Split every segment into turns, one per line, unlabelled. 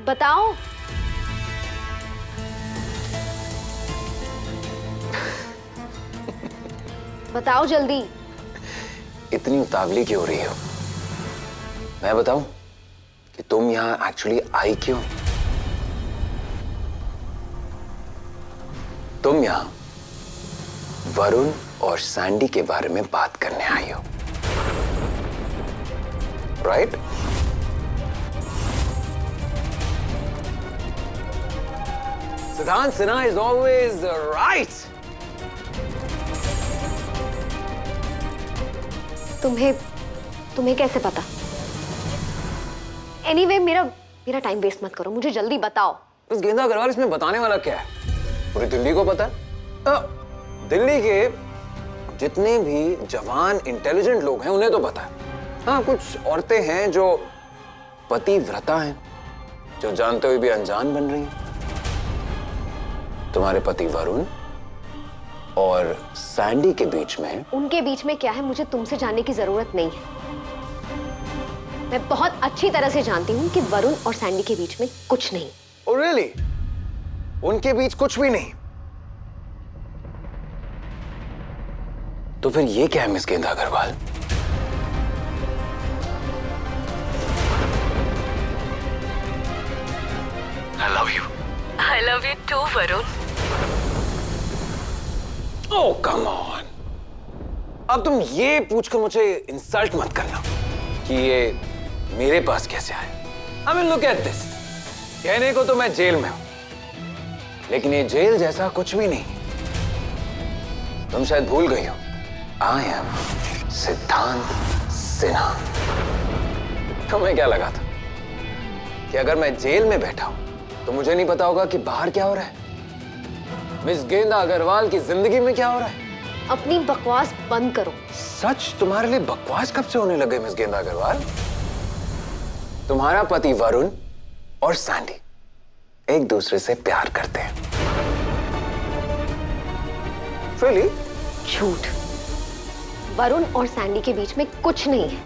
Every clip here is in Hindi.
बताओ। बताओ जल्दी।
इतनी उतावली क्यों हो रही हो? मैं बताऊं कि तुम यहां एक्चुअली आई क्यों? तुम यहां वरुण और सैंडी के बारे में बात करने आई हो, राइट? सिद्धांत सिन्हा इज ऑलवेज राइट।
तुम्हें कैसे पता? एनीवे, मेरा टाइम वेस्ट मत करो, मुझे जल्दी बताओ।
बस गेंदा अग्रवाल, इसमें बताने वाला क्या है? पूरी दिल्ली को पता है। दिल्ली के जितने भी जवान इंटेलिजेंट लोग हैं उन्हें तो पता है। हाँ, कुछ औरतें हैं जो पतिव्रता हैं, जो जानते हुए भी अनजान बन रही हैं। तुम्हारे पति वरुण और सैंडी के बीच में।
उनके बीच में क्या है मुझे तुमसे जानने की जरूरत नहीं है। मैं बहुत अच्छी तरह से जानती हूँ कि वरुण और सैंडी के बीच में कुछ नहीं।
Oh, really? उनके बीच कुछ भी नहीं? तो फिर ये क्या है मिस गेंदा Agarwal? I love you.
I love you too, Varun.
Oh, come on. अब तुम ये पूछकर मुझे इंसल्ट मत करना कि ये मेरे पास कैसे आए। I mean, look at this. कहने को तो मैं जेल में हूं, लेकिन ये जेल जैसा कुछ भी नहीं। तुम शायद भूल गई हो, I am सिद्धांत सिन्हा। तुम्हें क्या लगा था कि अगर मैं जेल में बैठा हूं तो मुझे नहीं पता होगा कि बाहर क्या हो रहा है? मिस गेंदा अग्रवाल की जिंदगी में क्या हो रहा है?
अपनी बकवास बंद करो।
सच तुम्हारे लिए बकवास कब से होने लगे मिस गेंदा अग्रवाल? तुम्हारा पति वरुण और सैंडी एक दूसरे से प्यार करते हैं। Really?
झूठ। वरुण और सैंडी के बीच में कुछ नहीं है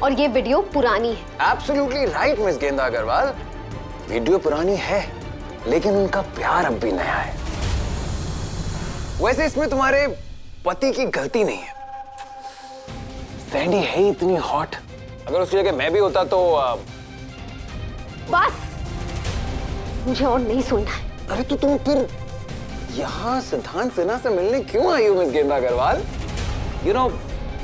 और ये वीडियो पुरानी है।
Absolutely right, मिस गेंदा अग्रवाल। वीडियो पुरानी है, लेकिन उनका प्यार अब भी नया है। वैसे इसमें तुम्हारे पति की गलती नहीं है। सैंडी है ही इतनी हॉट, अगर उसकी जगह मैं भी होता तो
बस, मुझे और नहीं सुनना है।
अरे तो तुम फिर यहाँ सिद्धांत सिन्हा से मिलने क्यों आई हो मिस गेंदा अग्रवाल? यू नो,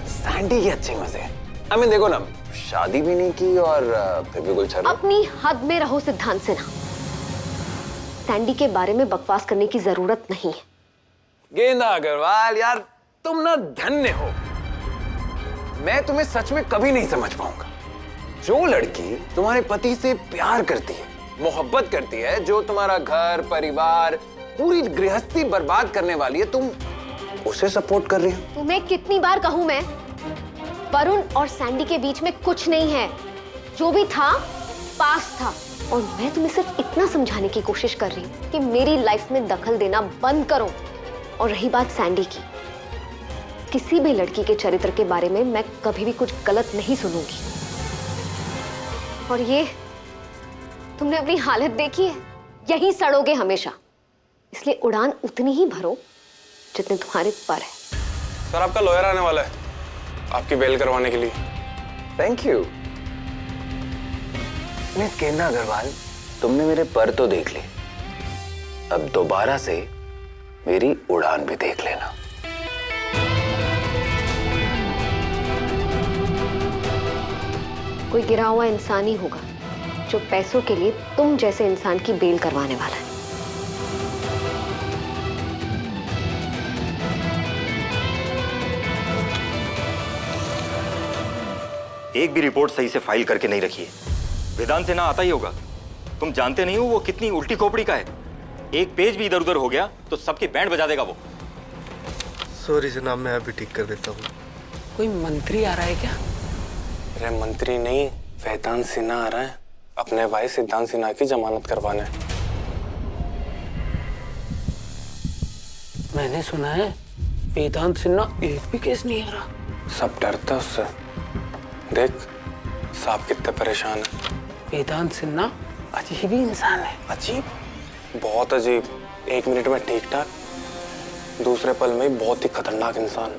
सैंडी के अच्छे मजे हैं। I mean, देखो ना, शादी भी नहीं की और फिर भी गुलछर्रे।
अपनी हद में रहो सिद्धांत सिन्हा। सैंडी के बारे में बकवास करने की जरूरत नहीं है।
गेंदा अग्रवाल यार, तुम ना धन्य हो। मैं तुम्हें सच में कभी नहीं समझ पाऊंगा। जो लड़की तुम्हारे पति से प्यार करती है, मोहब्बत करती है, जो तुम्हारा घर परिवार पूरी गृहस्थी बर्बाद करने वाली है, तुम उसे सपोर्ट कर रही हो।
तुम्हें कितनी बार कहूं मैं, वरुण और सैंडी के बीच में कुछ नहीं है। जो भी था पास था और मैं तुम्हें सिर्फ इतना समझाने की कोशिश कर रही हूँ कि मेरी लाइफ में दखल देना बंद करो। और रही बात सैंडी की, किसी भी लड़की के चरित्र के बारे में मैं कभी भी कुछ गलत नहीं सुनूंगी। और ये तुमने अपनी हालत देखी है, यही सड़ोगे हमेशा। इसलिए उड़ान उतनी ही भरो जितने तुम्हारे पर है।
सर, आपका लॉयर आने वाला है आपकी बेल करवाने के लिए।
Thank you. मिस गेंदा अग्रवाल, तुमने मेरे पर तो देख लिए, अब दोबारा से मेरी उड़ान भी देख लेना।
कोई गिरा हुआ इंसान ही होगा जो पैसों के लिए तुम जैसे इंसान की बेल करवाने वाला है।
एक भी रिपोर्ट सही से फाइल करके नहीं रखी है। वेदांत सिन्हा आता ही होगा। तुम जानते नहीं हो वो कितनी उल्टी खोपड़ी का है। एक पेज भी इधर उधर हो गया तो सबकी बैंड बजा देगा वो।
सॉरी जनाब, मैं अभी ठीक कर देता हूँ।
कोई मंत्री आ रहा है क्या?
अरे मंत्री नहीं, वेदांत सिन्हा आ रहा है अपने भाई सिद्धांत सिन्हा की जमानत करवाने।
मैंने सुना है वेदांत सिन्हा एक भी केस नहीं आ रहा।
सब डरते हैं उससे। देख साहब कितने परेशान है।
वेदांत सिन्हा
अजीब ही इंसान है।
अजीब, बहुत अजीब। 1 मिनट में ठीक ठाक, दूसरे पल में ही बहुत ही खतरनाक इंसान।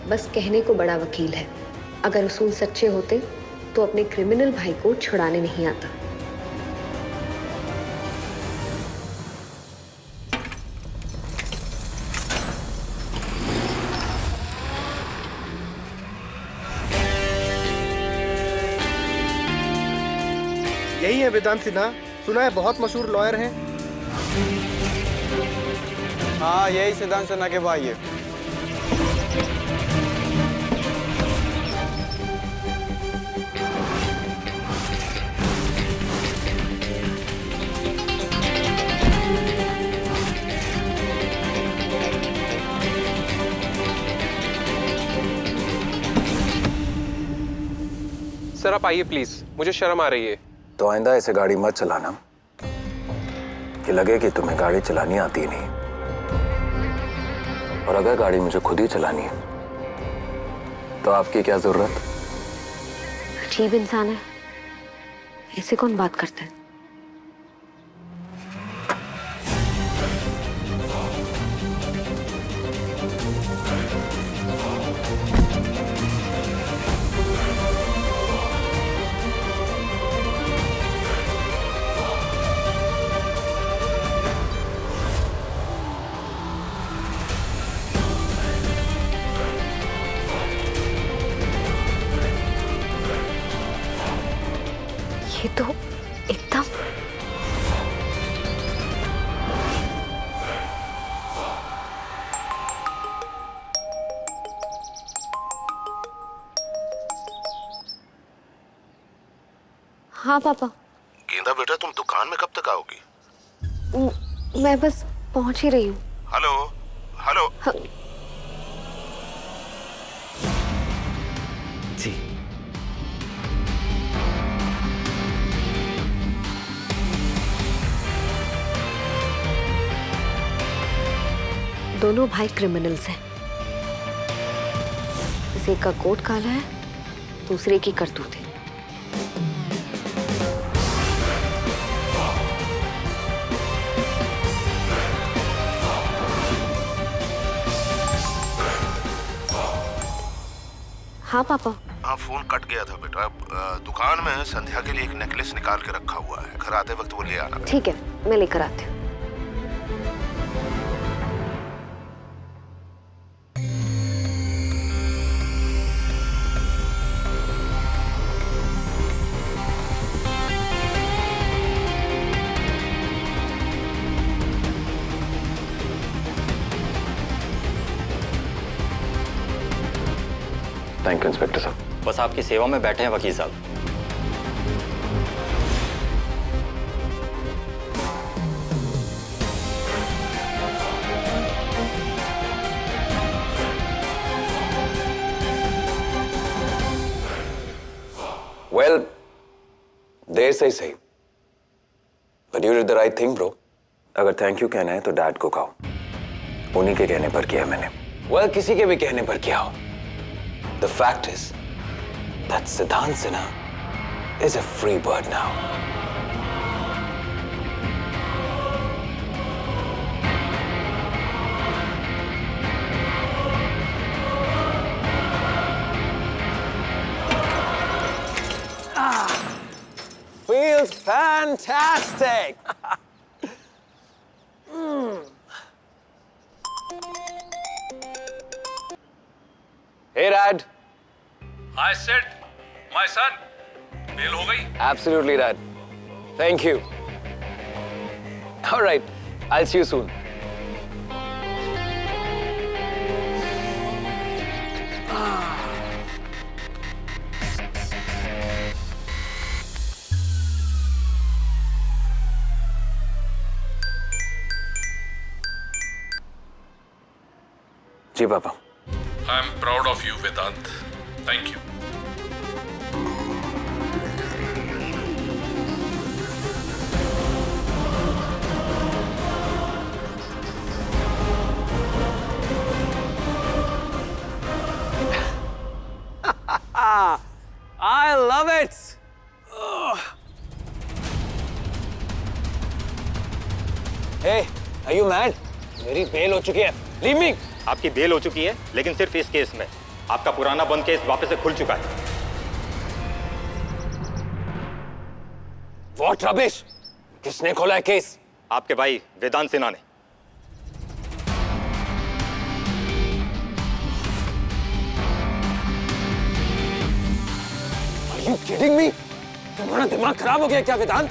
बस कहने को बड़ा वकील है, अगर उसूल सच्चे होते तो अपने क्रिमिनल भाई को छुड़ाने नहीं आता।
यही है वेदांत सिन्हा, सुना है बहुत मशहूर लॉयर हैं।
हाँ, यही सिद्धांत सिन्हा के भाई है।
सर आप आइए प्लीज, मुझे शर्म आ रही है।
तो आइंदा ऐसे गाड़ी मत चलाना कि लगे कि तुम्हें गाड़ी चलानी आती नहीं। और अगर गाड़ी मुझे खुद ही चलानी है तो आपकी क्या जरूरत?
अजीब इंसान है, ऐसे कौन बात करता है? ये तो एकदम हाँ पापा।
गेंदा बेटा, तुम दुकान में कब तक आओगी?
मैं बस पहुंच ही रही हूँ।
Hello hello.
हाँ।
जी
दोनों भाई क्रिमिनल्स हैं। एक का कोट काला है, दूसरे की करतूत है। हाँ पापा।
हाँ, फोन कट गया था बेटा। दुकान में संध्या के लिए एक नेकलेस निकाल के रखा हुआ है, घर आते वक्त वो ले आना।
ठीक है, मैं लेकर आती हूँ।
थैंक यू इंस्पेक्टर साहब।
बस आपकी सेवा में बैठे हैं वकील साहब।
वेल, देर से ही सही, but you did the right thing bro. अगर थैंक यू कहना है तो डैड को कहो, उन्हीं के कहने पर किया मैंने। वेल, किसी के भी कहने पर किया हो। The fact is that Siddhant Sinha is a free bird now. Feels fantastic. Hey, Dad.
I said, my son, bail हो गई?
Absolutely, Dad. Thank you. All right, I'll see you soon. जी पापा।
I'm proud of you, Vedant. Thank you.
I love it. Hey, are you mad? मेरी बेल हो चुकी है। Leave me.
आपकी बेल हो चुकी है, लेकिन सिर्फ इस केस में। आपका पुराना बंद केस वापस से खुल चुका है।
What rubbish? किसने खोला है केस?
आपके भाई वेदांत सिन्हा ने।
Are you kidding me? तुम्हारा दिमाग खराब हो गया क्या वेदांत?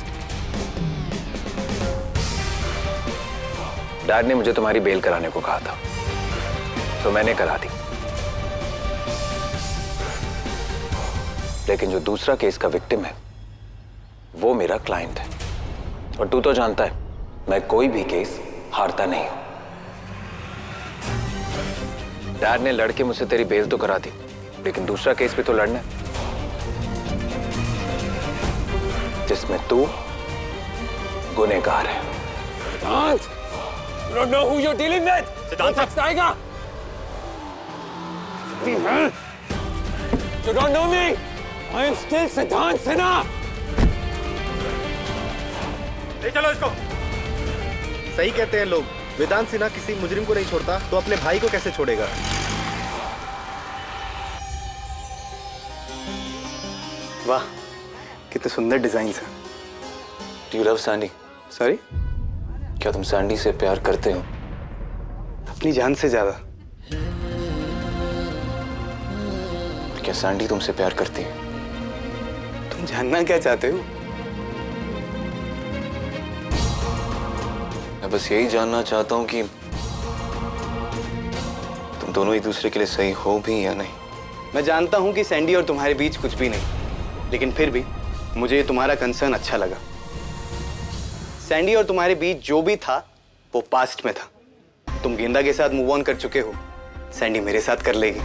डैड ने मुझे तुम्हारी बेल कराने को कहा था, तो मैंने करा दी। लेकिन जो दूसरा केस का विक्टिम है, वो मेरा क्लाइंट है। और तू तो जानता है, मैं कोई भी केस हारता नहीं हूं। डैड ने लड़के मुझसे तेरी बेल तो करा दी, लेकिन दूसरा केस भी तो लड़ना है, जिसमें तू गुनहगार है। वेदांत, you don't know who you're dealing with.
सिद्धांत साहब,
आएगा। You don't know me. I am still सिद्धांत सिन्हा.
ले चलो इसको।
सही कहते हैं लोग, वेदांत सिन्हा किसी मुजरिम को नहीं छोड़ता तो अपने भाई को कैसे छोड़ेगा?
वाह, कितने सुंदर डिजाइन है।
Do you love Sandy?
Sorry?
क्या तुम सैंडी से प्यार करते हो?
अपनी जान से ज्यादा।
क्या सैंडी तुमसे प्यार करती है?
तुम जानना क्या चाहते हो?
मैं बस यही जानना चाहता हूँ कि तुम दोनों एक दूसरे के लिए सही हो भी या नहीं।
मैं जानता हूं कि सैंडी और तुम्हारे बीच कुछ भी नहीं, लेकिन फिर भी मुझे तुम्हारा कंसर्न अच्छा लगा। सैंडी और तुम्हारे बीच जो भी था वो पास्ट में था। तुम गेंदा के साथ मूव ऑन कर चुके हो, सैंडी मेरे साथ कर लेगी।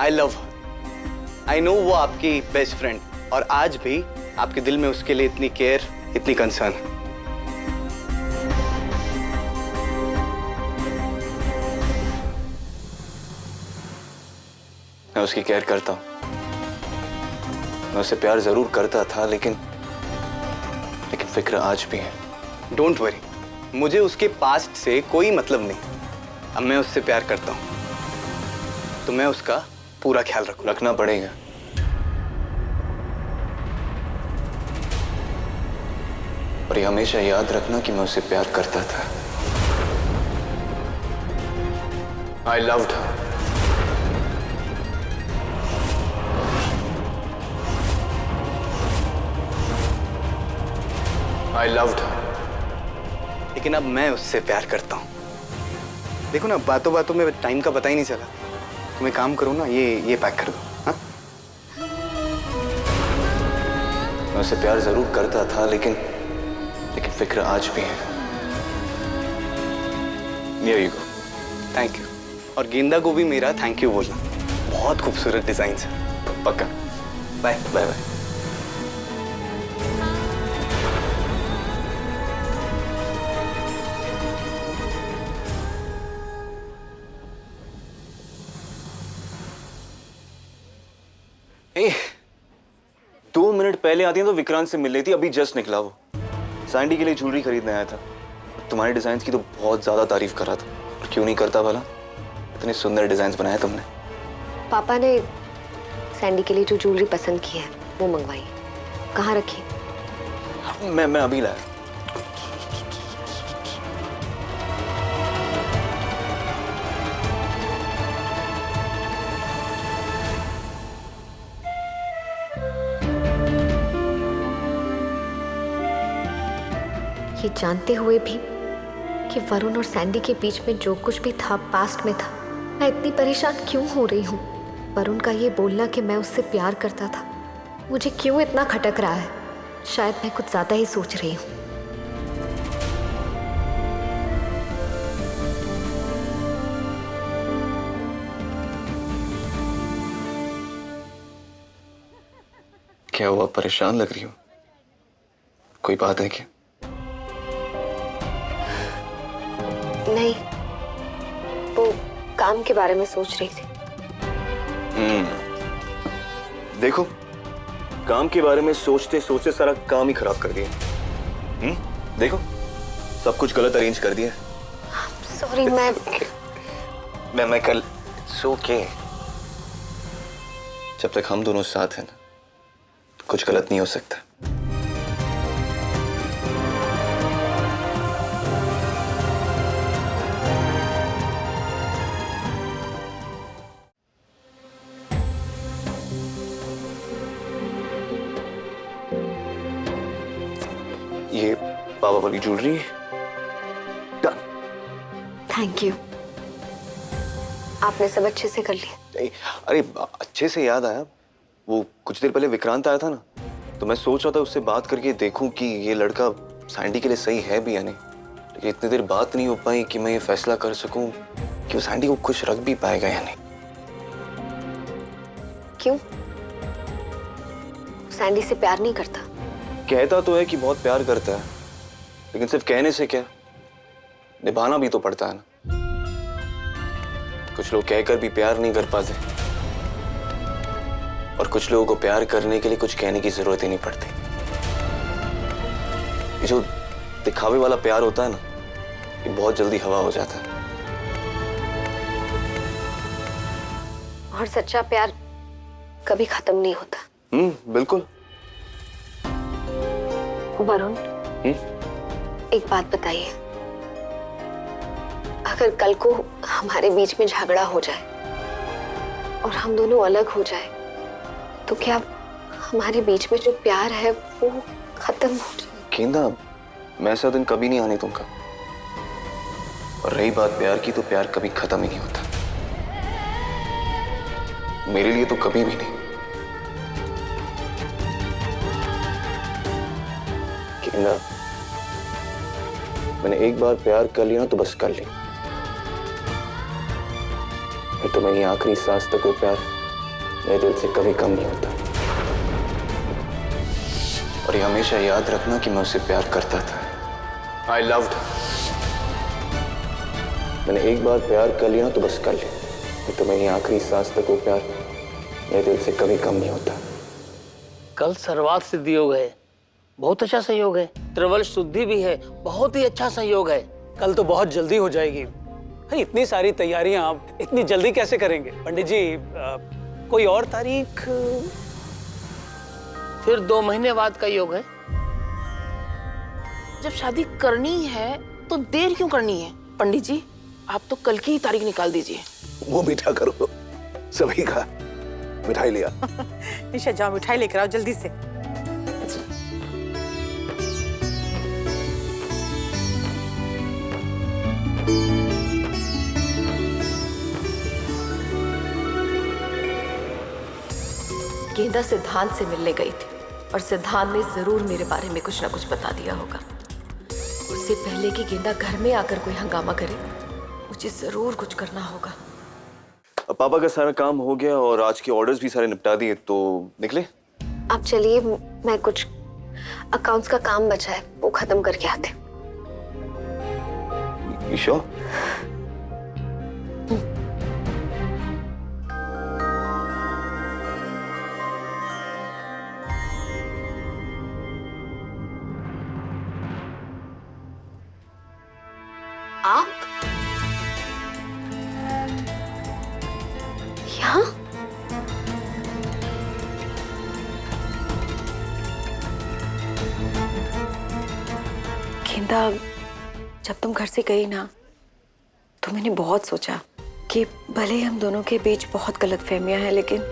I love her. I know वो आपकी बेस्ट फ्रेंड, और आज भी आपके दिल में उसके लिए इतनी केयर, इतनी कंसर्न है।
मैं उसकी केयर करता हूँ। मैं उससे प्यार जरूर करता था, लेकिन फिक्र आज भी है।
डोंट वरी, मुझे उसके पास्ट से कोई मतलब नहीं। अब मैं उससे प्यार करता हूँ, तो मैं उसका पूरा ख्याल
रखना पड़ेगा। और ये हमेशा याद रखना कि मैं उससे प्यार करता था। I loved her. I loved her.
लेकिन अब मैं उससे प्यार करता हूँ। देखो ना, बातों बातों में टाइम का पता ही नहीं चला। तुम एक काम करो ना, ये पैक कर दो। हाँ?
मैं उससे प्यार जरूर करता था, लेकिन फिक्र आज भी है। Here you go.
Thank you. और गेंदा को भी मेरा थैंक यू बोलना। बहुत खूबसूरत डिजाइन है।
पक्का।
Bye bye bye.
ए, 2 मिनट पहले आती है तो विक्रांत से मिल रही थी, अभी जस्ट निकला वो। सैंडी के लिए ज्वेलरी खरीदने आया था। तुम्हारे डिजाइन की तो बहुत ज्यादा तारीफ कर रहा था। और क्यों नहीं करता भला? इतने सुंदर डिजाइन बनाए तुमने।
पापा ने सैंडी के लिए जो ज्वेलरी पसंद की है वो मंगवाई। कहाँ रखी?
मैं अभी लाया।
ये जानते हुए भी कि वरुण और सैंडी के बीच में जो कुछ भी था पास्ट में था, मैं इतनी परेशान क्यों हो रही हूँ? वरुण का ये बोलना कि मैं उससे प्यार करता था मुझे क्यों इतना खटक रहा है? शायद मैं कुछ ज्यादा ही सोच रही हूँ।
क्या हुआ, परेशान लग रही हो? कोई बात है क्या?
नहीं, वो काम के बारे में सोच रही थी।
देखो, काम के बारे में सोचते सोचते सारा काम ही खराब कर दिया। देखो,
सब कुछ गलत अरेंज कर दिया।
सॉरी,
मैं कल सो के जब तक हम दोनों साथ हैं ना, तो कुछ गलत नहीं हो सकता। ये बाबा वाली ज्वेलरी डन।
थैंक यू, आपने सब अच्छे से कर लिया।
अरे अच्छे से याद आया, वो कुछ देर पहले विक्रांत आया था ना, तो मैं सोच रहा था उससे बात करके देखूं कि ये लड़का सैंडी के लिए सही है भी या नहीं। लेकिन इतनी देर बात नहीं हो पाई कि मैं ये फैसला कर सकूं कि वो सैंडी को खुश रख भी पाएगा या नहीं।
क्यों? सैंडी से प्यार नहीं करता?
कहता तो है कि बहुत प्यार करता है, लेकिन सिर्फ कहने से क्या, निभाना भी तो पड़ता है ना। कुछ लोग कहकर भी प्यार नहीं कर पाते, और कुछ लोगों को प्यार करने के लिए कुछ कहने की जरूरत ही नहीं पड़ती। ये जो दिखावे वाला प्यार होता है ना, ये बहुत जल्दी हवा हो जाता है।
और सच्चा प्यार कभी खत्म नहीं होता।
बिल्कुल।
वरुण, एक बात बताइए, अगर कल को हमारे बीच में झगड़ा हो जाए और हम दोनों अलग हो जाए, तो क्या हमारे बीच में जो प्यार है वो खत्म हो जाए?
गेंदा, मैं ऐसा दिन कभी नहीं आने दूंगा। और रही बात प्यार की, तो प्यार कभी खत्म ही नहीं होता, मेरे लिए तो कभी भी नहीं। गेंदा, मैंने एक बार प्यार कर लिया ना, तो बस कर लिया। फिर तो मेरी आखिरी सांस तक वो प्यार मेरे दिल से कभी कम नहीं होता। और ये हमेशा याद रखना कि मैं उससे प्यार करता था। I loved her। मैंने एक बार प्यार कर लिया ना, तो बस कर लिया। फिर तो मेरी आखिरी सांस तक वो प्यार मेरे दिल से कभी कम नहीं होता।
कल सर्वात सिद्धि योग है, बहुत अच्छा सहयोग है। त्रिवल शुद्धि भी है, बहुत ही अच्छा सहयोग है।
कल तो बहुत जल्दी हो जाएगी। इतनी सारी तैयारियां आप इतनी जल्दी कैसे करेंगे? पंडित जी, कोई और तारीख?
फिर 2 महीने बाद का योग है।
जब शादी करनी है तो देर क्यों करनी है? पंडित जी, आप तो कल की ही तारीख निकाल दीजिए।
वो मीठा करो, सभी का मिठाई लिया।
निशा, जाओ मिठाई लेकर आओ जल्दी से।
गेंदा सिद्धांत से मिलने गई थी और सिद्धांत ने जरूर मेरे बारे में कुछ ना कुछ बता दिया होगा। उससे पहले कि गेंदा घर में आकर कोई हंगामा करे, मुझे जरूर कुछ करना होगा।
अब पापा का सारा काम हो गया और आज के ऑर्डर्स भी सारे निपटा दिए, तो निकले।
आप चलिए, मैं कुछ अकाउंट्स का काम बचा है वो खत्म करके आते।
ईशो,
आप यहाँ?
गेंदा, जब तुम घर से गई ना, तो मैंने बहुत सोचा कि भले ही हम दोनों के बीच बहुत गलतफहमियां हैं, लेकिन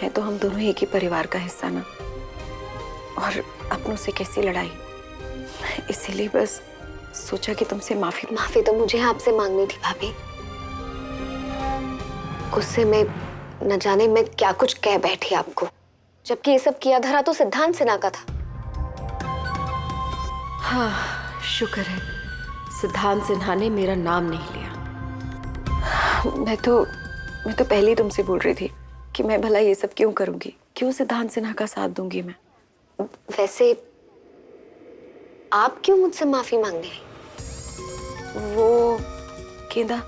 है तो हम दोनों एक ही परिवार का हिस्सा ना। और अपनों से कैसी लड़ाई, इसीलिए बस सोचा कि तुमसे
माफी तो मुझे आपसे मांगनी थी भाभी। गुस्से में न जाने मैं क्या कुछ कह बैठी आपको, जबकि ये सब किया धरा तो सिद्धांत सिन्हा का था।
हाँ, शुक्र है सिद्धांत सिन्हा ने मेरा नाम नहीं लिया। मैं तो पहले ही तुमसे बोल रही थी कि मैं भला ये सब क्यों करूंगी, क्यों सिद्धांत सिन्हा का साथ दूंगी मैं।
वैसे आप क्यों मुझसे माफी मांगने आई?
वो गेंदा,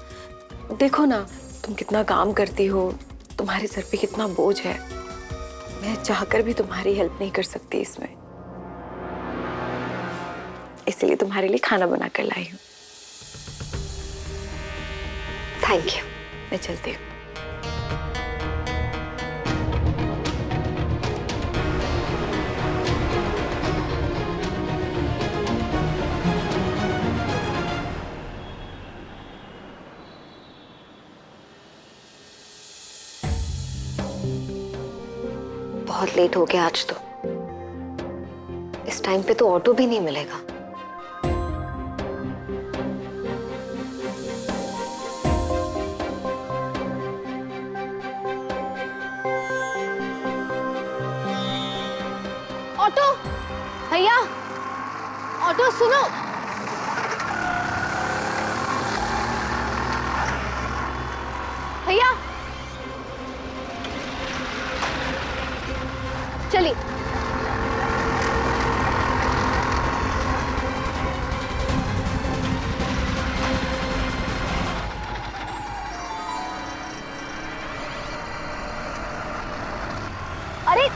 देखो ना तुम कितना काम करती हो, तुम्हारे सर पे कितना बोझ है। मैं चाहकर भी तुम्हारी हेल्प नहीं कर सकती इसमें। इसलिए तुम्हारे लिए खाना बना कर लाई हूँ।
Thank you.
मैं चलती हूँ।
बहुत लेट हो गया आज तो। इस टाइम पे तो ऑटो भी नहीं मिलेगा। ऑटो भैया, ऑटो सुनो। भैया चलिए। अरे